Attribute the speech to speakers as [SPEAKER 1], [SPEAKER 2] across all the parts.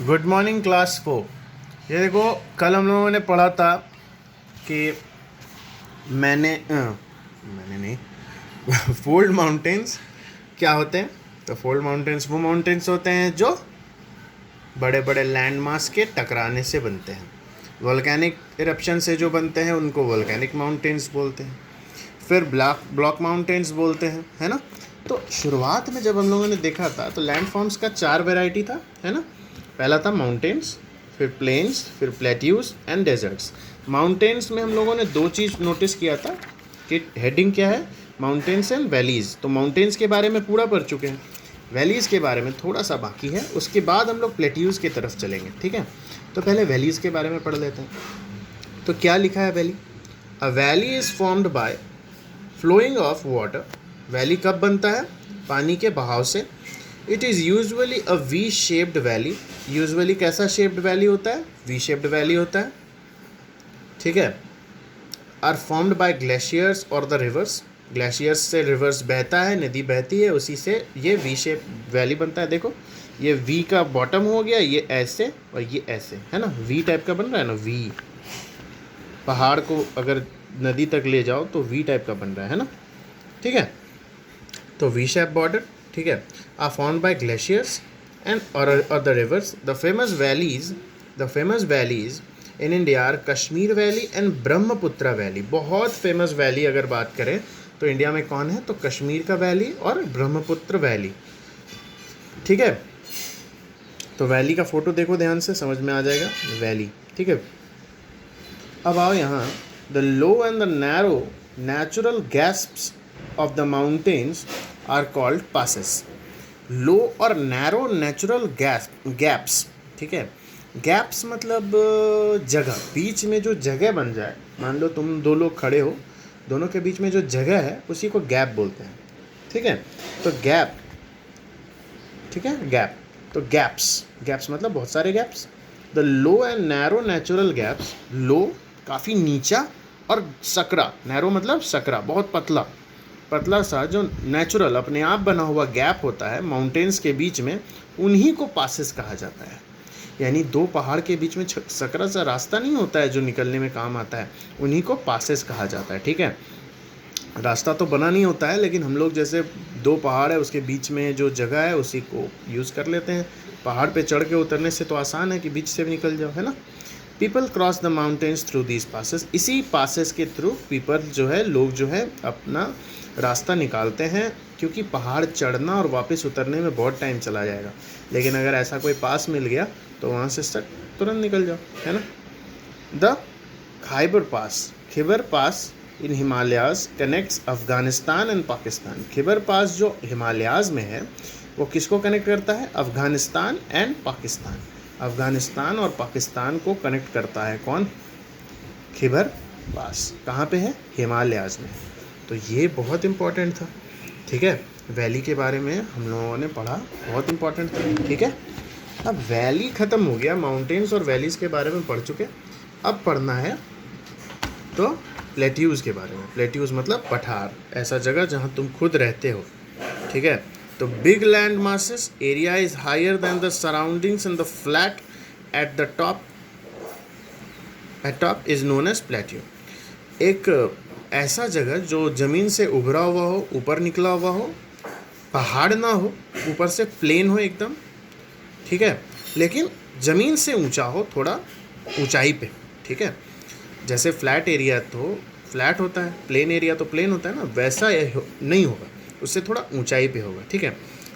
[SPEAKER 1] Good morning class 4। ये देखो, कल हम लोगों ने पढ़ा था कि मैंने नहीं फोल्ड माउंटेन्स क्या होते हैं। तो फोल्ड माउंटेन्स वो माउंटेन्स होते हैं जो बड़े बड़े लैंड मास के टकराने से बनते हैं। वोल्केनिक इरप्शन से जो बनते हैं उनको वोल्केनिक माउंटेन्स बोलते हैं। फिर ब्लॉक माउंटेन्स बोलते हैं, है ना। तो शुरुआत में जब हम लोगों ने देखा था तो लैंड फॉर्म्स का 4 वैरायटी था, है ना। पहला था माउंटेन्स, फिर प्लेन्स, फिर प्लेट्यूज एंड डेजर्ट्स। माउंटेन्स में हम लोगों ने 2 चीज़ नोटिस किया था कि हेडिंग क्या है, माउंटेन्स एंड वैलीज़। तो माउंटेन्स के बारे में पूरा पढ़ चुके हैं, वैलीज़ के बारे में थोड़ा सा बाकी है। उसके बाद हम लोग प्लेट्यूज की तरफ चलेंगे, ठीक है। तो पहले वैलीज़ के बारे में पढ़ लेते हैं। तो क्या लिखा है valley? A valley is formed by flowing of water. Valley कब बनता है? पानी के बहाव से। It is usually a V shaped valley. Usually कैसा शेप्ड वैली होता है? वी शेप्ड वैली होता है, ठीक है। आर फॉर्म्ड बाय ग्लेशियर्स और द रिवर्स। ग्लेशियर्स से रिवर्स बहता है, नदी बहती है, उसी से ये वी शेप वैली बनता है। देखो, ये वी का बॉटम हो गया, ये ऐसे और ये ऐसे, है ना। वी टाइप का बन रहा है ना, वी। पहाड़ को अगर नदी तक ले जाओ तो वी टाइप का बन रहा है ना, ठीक है। तो वी शेप बॉर्डर, ठीक है, are formed by glaciers and और the rivers. The famous valleys in India are Kashmir valley and Brahmaputra valley. बहुत फेमस वैली अगर बात करें तो इंडिया में कौन है? तो कश्मीर का वैली और ब्रह्मपुत्र वैली, ठीक है। तो वैली का फोटो देखो ध्यान से, समझ में आ जाएगा वैली, ठीक है। अब आओ यहाँ, the low and the narrow natural gaps of the mountains are called passes. Low और नैरो नेचुरल गैप्स, ठीक है। गैप्स मतलब जगह, बीच में जो जगह बन जाए। मान लो तुम 2 लोग खड़े हो, दोनों के बीच में जो जगह है उसी को गैप बोलते हैं, ठीक है। तो गैप, ठीक है, गैप। तो गैप्स मतलब बहुत सारे gaps. The low and narrow natural gaps. Low काफ़ी नीचा और सकरा, नैरो मतलब सकरा, बहुत पतला पतला सा जो नेचुरल अपने आप बना हुआ गैप होता है माउंटेन्स के बीच में, उन्हीं को पासेस कहा जाता है। यानी 2 पहाड़ के बीच में सकरा सा रास्ता नहीं होता है जो निकलने में काम आता है, उन्हीं को पासेस कहा जाता है, ठीक है। रास्ता तो बना नहीं होता है, लेकिन हम लोग जैसे 2 पहाड़ है उसके बीच में जो जगह है उसी को यूज़ कर लेते हैं। पहाड़ पे चढ़ के उतरने से तो आसान है कि बीच से भी निकल जाओ, है ना। People cross the mountains through these passes. इसी पासेस के थ्रू पीपल जो है, लोग जो है अपना रास्ता निकालते हैं, क्योंकि पहाड़ चढ़ना और वापस उतरने में बहुत टाइम चला जाएगा। लेकिन अगर ऐसा कोई पास मिल गया तो वहाँ से तुरंत निकल जाओ, है ना। The Khyber pass in Himalayas connects Afghanistan and Pakistan. Khyber pass जो हिमालयाज में है वो किसको कनेक्ट करता है? अफ़गानिस्तान एंड पाकिस्तान। अफ़गानिस्तान और पाकिस्तान को कनेक्ट करता है कौन? खैबर पास। कहाँ पे है? हिमालयाज में। तो ये बहुत इम्पोर्टेंट था, ठीक है। वैली के बारे में हम लोगों ने पढ़ा, बहुत इम्पोर्टेंट था, ठीक है। अब वैली ख़त्म हो गया, माउंटेन्स और वैलीज़ के बारे में पढ़ चुके। अब पढ़ना है तो प्लेट्यूज़ के बारे में। प्लेट्यूज़ मतलब पठार, ऐसा जगह जहाँ तुम खुद रहते हो, ठीक है। तो big land masses, area is higher than the surroundings and the flat at the top is known as plateau. एक ऐसा जगह जो ज़मीन से उभरा हुआ हो, ऊपर निकला हुआ हो, पहाड़ ना हो, ऊपर से प्लेन हो एकदम, ठीक है, लेकिन ज़मीन से ऊंचा हो, थोड़ा ऊंचाई पे, ठीक है। जैसे फ्लैट एरिया तो फ्लैट होता है, प्लेन एरिया तो प्लेन होता है ना, वैसा नहीं होगा, उससे थोड़ा ऊंचाई पे होगा, ठीक है।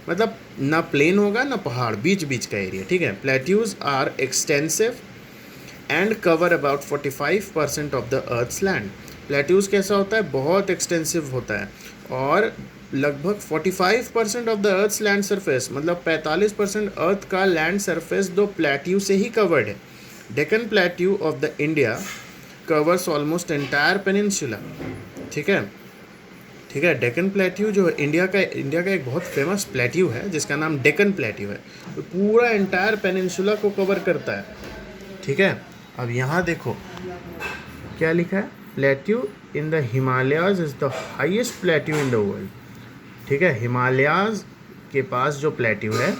[SPEAKER 1] मतलब ना प्लेन होगा ना पहाड़, बीच बीच का एरिया, ठीक है। Plateaus are extensive and cover about 45% of the earth's land. Plateaus कैसा होता है? बहुत एक्सटेंसिव होता है और लगभग 45% of the earth's land surface, मतलब 45% अर्थ का लैंड सरफेस दो प्लेट्यू से ही कवर्ड है। Deccan plateau of the India covers almost entire peninsula, ठीक है, ठीक है। डेक्कन प्लेट्यू जो इंडिया का एक बहुत फेमस प्लेट्यू है जिसका नाम डेक्कन प्लेट्यू है, तो पूरा एंटायर पेनिनसुला को कवर करता है, ठीक है। अब यहाँ देखो क्या लिखा है, plateau in the Himalayas is the highest plateau in the world, ठीक है। हिमालयाज के पास जो प्लेट्यू है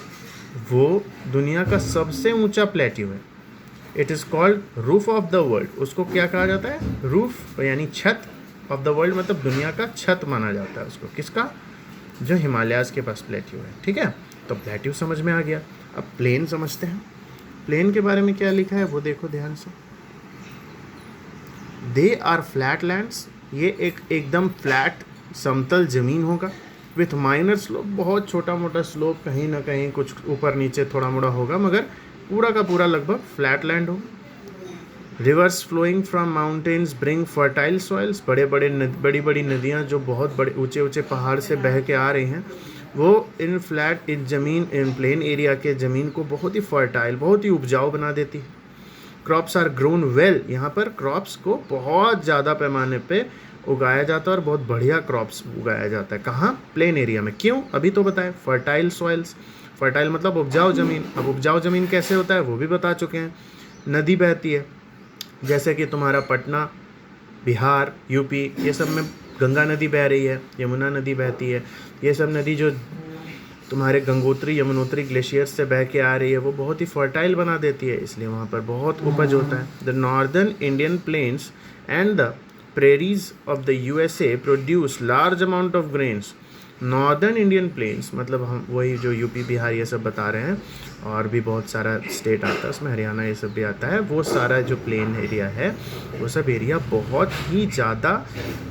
[SPEAKER 1] वो दुनिया का सबसे ऊंचा प्लेट्यू है। It is called roof of the world. उसको क्या कहा जाता है? रूफ यानी छत, ऑफ द वर्ल्ड मतलब दुनिया का छत माना जाता है उसको। किसका? जो हिमालयाज़ के पास प्लेट्यू है। ठीक है, तो प्लेट्यू समझ में आ गया। अब प्लेन समझते हैं। प्लेन के बारे में क्या लिखा है वो देखो ध्यान से। दे आर फ्लैट लैंड्स, ये एकदम फ्लैट समतल ज़मीन होगा। विथ माइनर स्लोप, बहुत छोटा मोटा स्लोप, कहीं ना कहीं कुछ ऊपर नीचे थोड़ा मोड़ा होगा, मगर पूरा का पूरा लगभग फ्लैट लैंड होगा। Rivers flowing from mountains bring fertile soils, बड़ी बड़ी नदियाँ जो बहुत बड़े ऊंचे ऊंचे पहाड़ से बह के आ रही हैं, वो इन प्लेन एरिया के ज़मीन को बहुत ही फर्टाइल, बहुत ही उपजाऊ बना देती है। क्रॉप्स आर ग्रोन वेल, यहाँ पर क्रॉप्स को बहुत ज़्यादा पैमाने पे उगाया जाता है और बहुत बढ़िया क्रॉप्स उगाया जाता है। कहाँ? प्लेन एरिया में। क्यों? अभी तो बताएं, फर्टाइल सॉइल्स। फर्टाइल मतलब उपजाऊ ज़मीन। अब उपजाऊ ज़मीन कैसे होता है वो भी बता चुके हैं। नदी बहती है, जैसे कि तुम्हारा पटना, बिहार, यूपी, ये सब में गंगा नदी बह रही है, यमुना नदी बहती है। ये सब नदी जो तुम्हारे गंगोत्री यमुनोत्री ग्लेशियर से बह के आ रही है, वो बहुत ही फर्टाइल बना देती है, इसलिए वहाँ पर बहुत उपज होता है। The northern Indian plains and the prairies of the USA produce large amount of grains. Northern Indian plains मतलब हम वही जो यूपी बिहार ये सब बता रहे हैं, और भी बहुत सारा स्टेट आता है उसमें, हरियाणा ये सब भी आता है। वो सारा जो प्लेन एरिया है वो सब एरिया बहुत ही ज़्यादा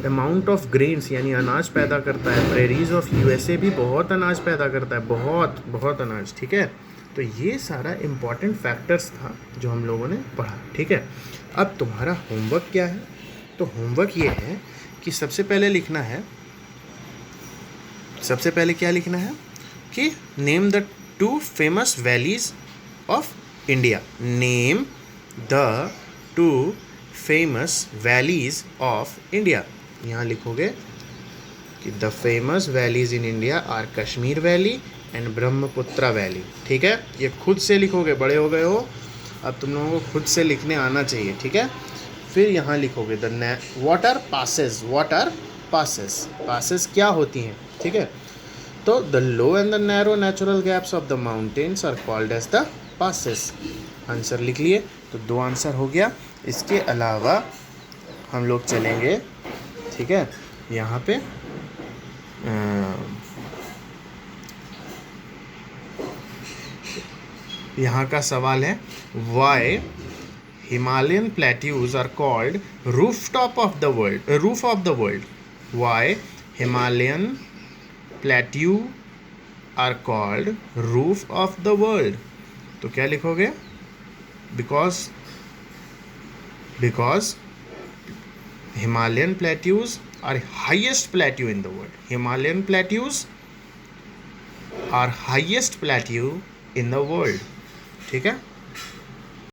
[SPEAKER 1] अमाउंट ऑफ ग्रेन्स यानी अनाज पैदा करता है। प्रेरीज ऑफ यूएसए भी बहुत अनाज पैदा करता है, बहुत बहुत अनाज। ठीक है, तो ये सारा इम्पॉर्टेंट फैक्टर्स था जो हम लोगों ने पढ़ा। ठीक है, अब तुम्हारा होमवर्क क्या है? तो होमवर्क ये है कि सबसे पहले क्या लिखना है कि name the 2 famous valleys of India. Name the 2 famous valleys of India. यहाँ लिखोगे कि the famous valleys in India are Kashmir valley and Brahmaputra valley. ठीक है, ये खुद से लिखोगे, बड़े हो गए हो, अब तुम लोगों को खुद से लिखने आना चाहिए। ठीक है, फिर यहाँ लिखोगे द वाटर पासेस। पासेस क्या होती हैं? ठीक है, तो the low and the narrow natural gaps of the mountains are called as the passes. Answer लिख लिए, तो 2 आंसर हो गया। इसके अलावा हम लोग चलेंगे, ठीक है, यहाँ पे यहाँ का सवाल है, why Himalayan plateaus are called roof of the world. Why Himalayan plateau are called roof of the world. तो क्या लिखोगे? Because Himalayan plateaus are highest plateau in the world. Himalayan plateaus are highest plateau in the world. ठीक है।